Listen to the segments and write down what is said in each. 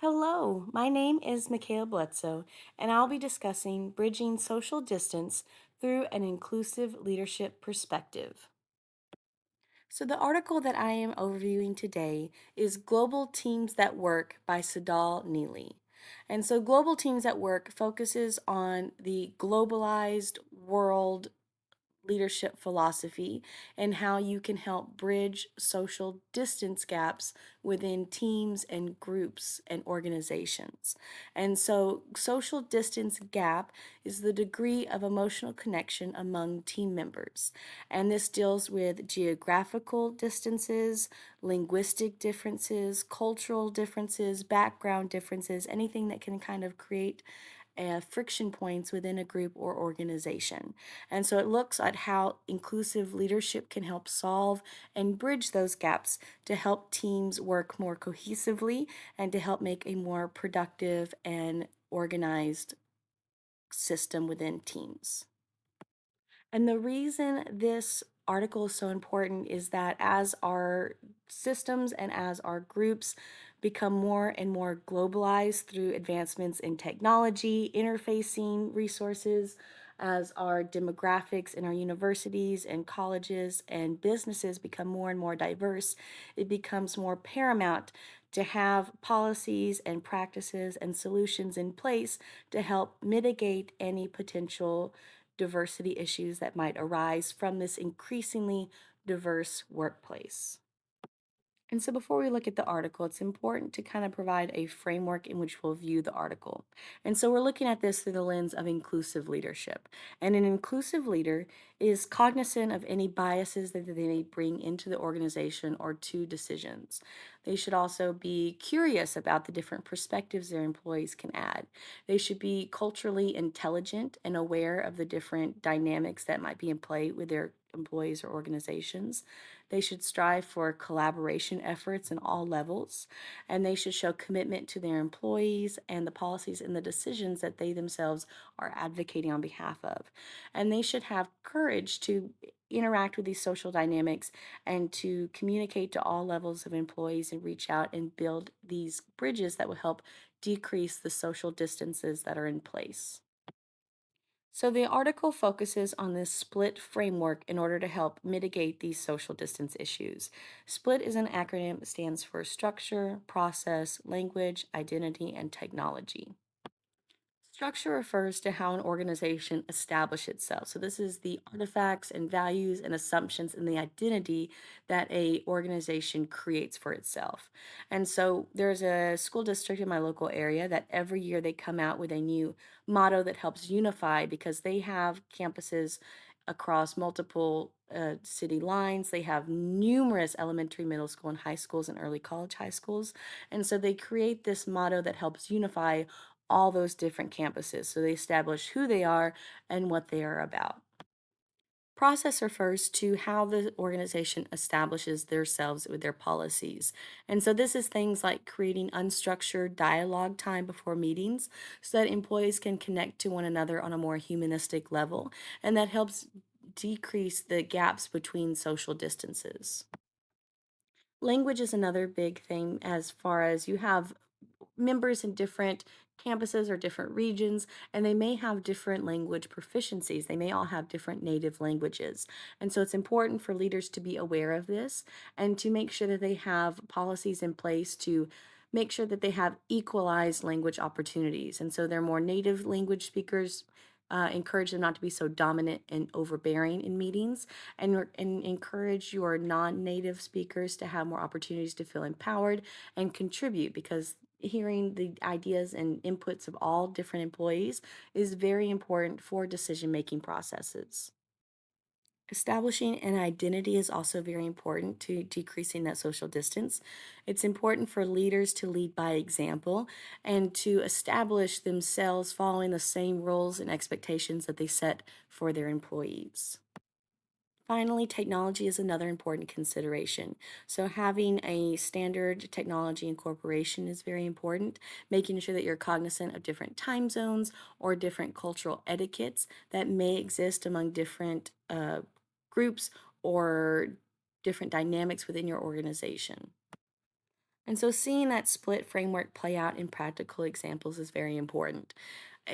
Hello, my name is B Bledsoe, and I'll be discussing bridging social distance through an inclusive leadership perspective. So, the article that I am overviewing today is Global Teams That Work by Sadal Neely. And so, Global Teams at Work focuses on the globalized world leadership philosophy and how you can help bridge social distance gaps within teams and groups and organizations. And so, social distance gap is the degree of emotional connection among team members. And this deals with geographical distances, linguistic differences, cultural differences, background differences, anything that can kind of create friction points within a group or organization. And so it looks at how inclusive leadership can help solve and bridge those gaps to help teams work more cohesively and to help make a more productive and organized system within teams. And the reason this article is so important is that as our systems and as our groups become more and more globalized through advancements in technology, interfacing resources, as our demographics in our universities and colleges and businesses become more and more diverse, it becomes more paramount to have policies and practices and solutions in place to help mitigate any potential diversity issues that might arise from this increasingly diverse workplace. And so, before we look at the article, it's important to kind of provide a framework in which we'll view the article. And so, we're looking at this through the lens of inclusive leadership. And an inclusive leader is cognizant of any biases that they may bring into the organization or to decisions. They should also be curious about the different perspectives their employees can add. They should be culturally intelligent and aware of the different dynamics that might be in play with their employees or organizations. They should strive for collaboration efforts in all levels, and they should show commitment to their employees and the policies and the decisions that they themselves are advocating on behalf of. And they should have courage to interact with these social dynamics and to communicate to all levels of employees and reach out and build these bridges that will help decrease the social distances that are in place. So the article focuses on this SPLIT framework in order to help mitigate these social distance issues. SPLIT is an acronym that stands for structure, process, language, identity, and technology. Structure refers to how an organization establishes itself. So this is the artifacts and values and assumptions and the identity that a organization creates for itself. And so there's a school district in my local area that every year they come out with a new motto that helps unify because they have campuses across multiple city lines. They have numerous elementary, middle school, and high schools and early college high schools. And so they create this motto that helps unify all those different campuses. So they establish who they are and what they are about. Process refers to how the organization establishes themselves with their policies. And so this is things like creating unstructured dialogue time before meetings so that employees can connect to one another on a more humanistic level. And that helps decrease the gaps between social distances. Language is another big thing as far as you have members in different campuses or different regions, and they may have different language proficiencies. They may all have different native languages. And so it's important for leaders to be aware of this and to make sure that they have policies in place to make sure that they have equalized language opportunities. And so they're more native language speakers. Encourage them not to be so dominant and overbearing in meetings, and encourage your non-native speakers to have more opportunities to feel empowered and contribute because hearing the ideas and inputs of all different employees is very important for decision making processes. Establishing an identity is also very important to decreasing that social distance. It's important for leaders to lead by example and to establish themselves following the same rules and expectations that they set for their employees. Finally, technology is another important consideration. So, having a standard technology incorporation is very important, making sure that you're cognizant of different time zones or different cultural etiquettes that may exist among different groups or different dynamics within your organization. And so seeing that split framework play out in practical examples is very important.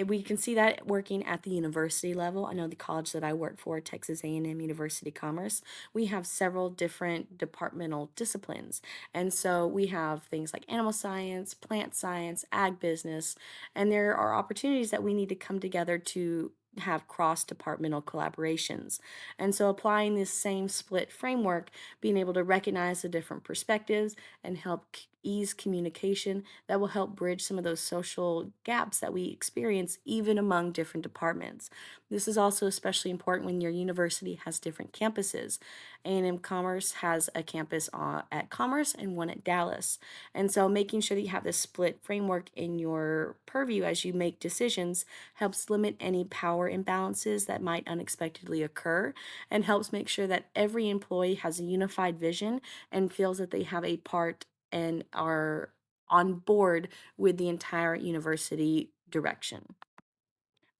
We can see that working at the university level. I know the college that I work for, Texas A&M University Commerce, we have several different departmental disciplines. And so we have things like animal science, plant science, ag business, and there are opportunities that we need to come together to have cross departmental collaborations. And so applying this same split framework, being able to recognize the different perspectives and help ease communication that will help bridge some of those social gaps that we experience even among different departments. This is also especially important when your university has different campuses. A&M Commerce has a campus at Commerce and one at Dallas. And so making sure that you have this split framework in your purview as you make decisions helps limit any power imbalances that might unexpectedly occur and helps make sure that every employee has a unified vision and feels that they have a part and are on board with the entire university direction.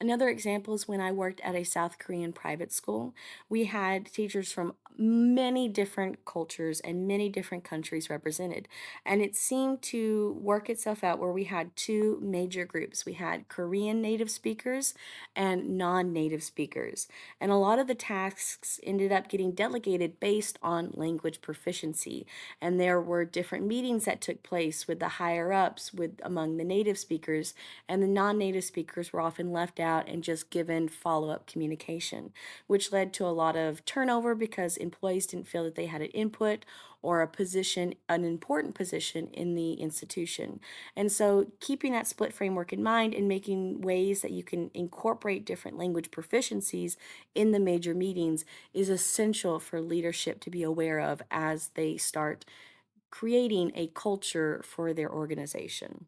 Another example is when I worked at a South Korean private school. We had teachers from many different cultures and many different countries represented. And it seemed to work itself out where we had two major groups. We had Korean native speakers and non native speakers. And a lot of the tasks ended up getting delegated based on language proficiency. And there were different meetings that took place with the higher ups with among the native speakers, and the non-native speakers were often left out and just given follow-up communication, which led to a lot of turnover because employees didn't feel that they had an input or a position, an important position in the institution. And so keeping that split framework in mind and making ways that you can incorporate different language proficiencies in the major meetings is essential for leadership to be aware of as they start creating a culture for their organization.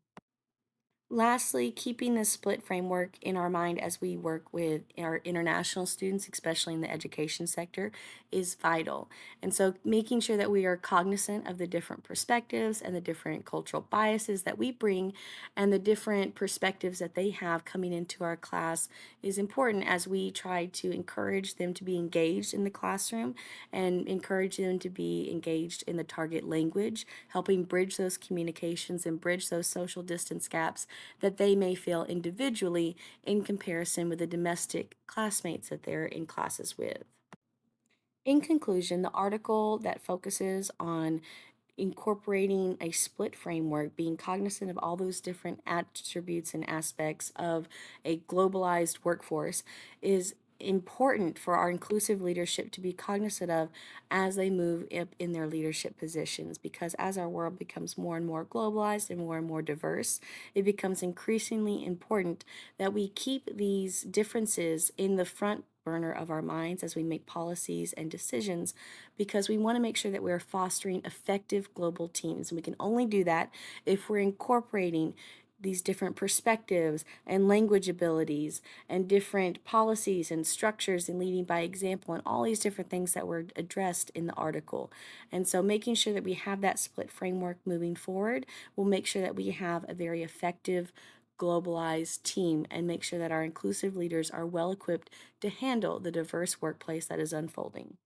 Lastly, keeping this split framework in our mind as we work with our international students, especially in the education sector, is vital. And so, making sure that we are cognizant of the different perspectives and the different cultural biases that we bring and the different perspectives that they have coming into our class is important as we try to encourage them to be engaged in the classroom and encourage them to be engaged in the target language, helping bridge those communications and bridge those social distance gaps that they may feel individually in comparison with the domestic classmates that they're in classes with. In conclusion, the article that focuses on incorporating a split framework, being cognizant of all those different attributes and aspects of a globalized workforce, is important for our inclusive leadership to be cognizant of as they move up in their leadership positions. Because as our world becomes more and more globalized and more diverse, it becomes increasingly important that we keep these differences in the front burner of our minds as we make policies and decisions because we want to make sure that we're fostering effective global teams. And we can only do that if we're incorporating these different perspectives and language abilities and different policies and structures and leading by example and all these different things that were addressed in the article. And so making sure that we have that split framework moving forward will make sure that we have a very effective globalized team and make sure that our inclusive leaders are well equipped to handle the diverse workplace that is unfolding.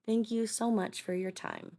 Thank you so much for your time.